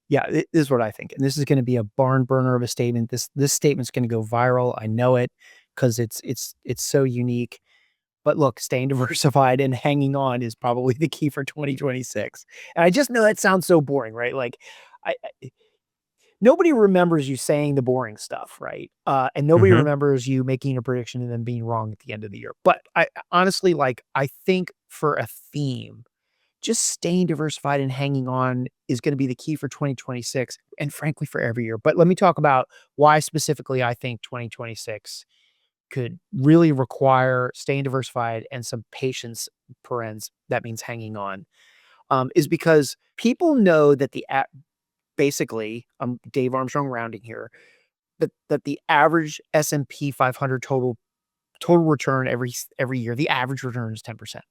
Yeah, this is what I think. And this is going to be a barn burner of a statement. This statement's going to go viral. I know it because it's so unique. But look, staying diversified and hanging on is probably the key for 2026. And I just know that sounds so boring, right? Like I nobody remembers you saying the boring stuff, right? And nobody Hmm. remembers you making a prediction and then being wrong at the end of the year. But I honestly, like, I think for a theme, just staying diversified and hanging on is going to be the key for 2026 and frankly for every year. But let me talk about why specifically I think 2026 could really require staying diversified and some patience, parens, that means hanging on, is because people know that basically, Dave Armstrong rounding here, that the average S&P 500 total return every year, the average return is 10%.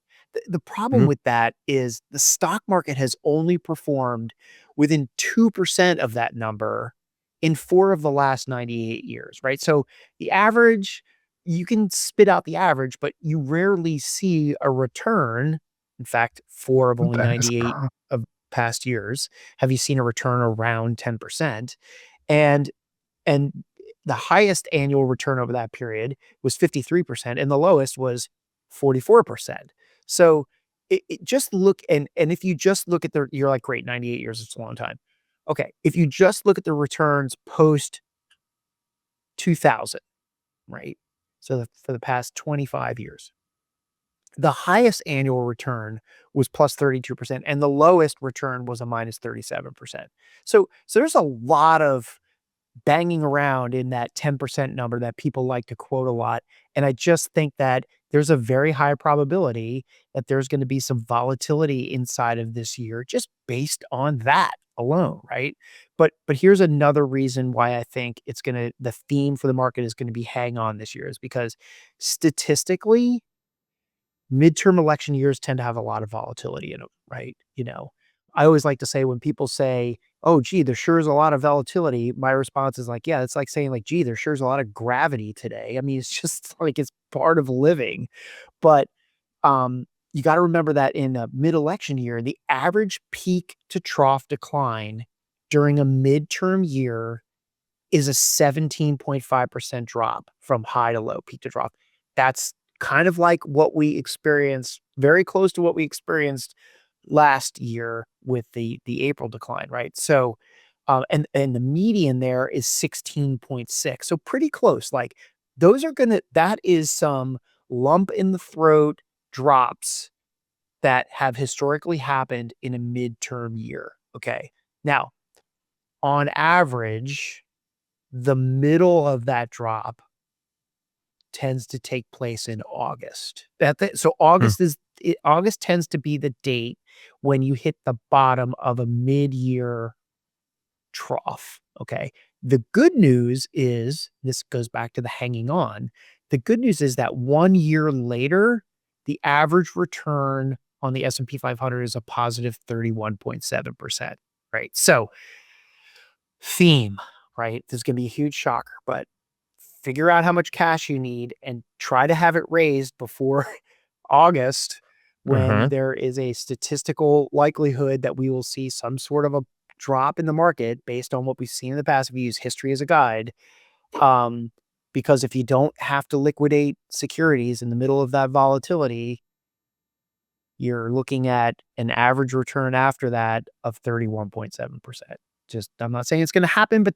The problem Hmm. with that is the stock market has only performed within 2% of that number in 4 of the last 98 years, right? So the average, you can spit out the average, but you rarely see a return. In fact, 4 of only That is 98 of past years have you seen a return around 10%. And and the highest annual return over that period was 53%, and the lowest was 44%. So it just look and if you just look at you're like, great, 98 years, it's a long time. Okay, if you just look at the returns post 2000, right? So for the past 25 years, the highest annual return was plus 32%, and the lowest return was a minus 37%. So there's a lot of banging around in that 10% number that people like to quote a lot. And I just think that there's a very high probability that there's going to be some volatility inside of this year just based on that alone, right? But here's another reason why I think the theme for the market is going to be hang on this year is because statistically, midterm election years tend to have a lot of volatility in them, right? I always like to say when people say, "Oh, gee, there sure is a lot of volatility," my response is like, "Yeah, it's like saying like, gee, there sure is a lot of gravity today." I mean, it's just like it's part of living. But you got to remember that in a mid-election year, the average peak to trough decline during a midterm year is a 17.5% drop from high to low, peak to drop. That's kind of like what we experienced, very close to what we experienced last year with the April decline, right? So, and the median there is 16.6. So pretty close. Like that is some lump in the throat drops that have historically happened in a midterm year. Okay. Now, on average, the middle of that drop tends to take place in August. So Hmm. August tends to be the date when you hit the bottom of a mid-year trough, okay? The good news is, this goes back to the hanging on. The good news is that 1 year later, the average return on the S&P 500 is a positive 31.7%, right? So, theme, right? There's going to be a huge shocker, but figure out how much cash you need and try to have it raised before August, when Uh-huh. there is a statistical likelihood that we will see some sort of a drop in the market based on what we've seen in the past if you use history as a guide. Um, because if you don't have to liquidate securities in the middle of that volatility, you're looking at an average return after that of 31.7%. Just, I'm not saying it's going to happen, but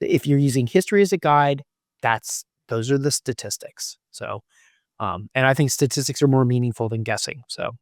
if you're using history as a guide, those are the statistics. So, and I think statistics are more meaningful than guessing. So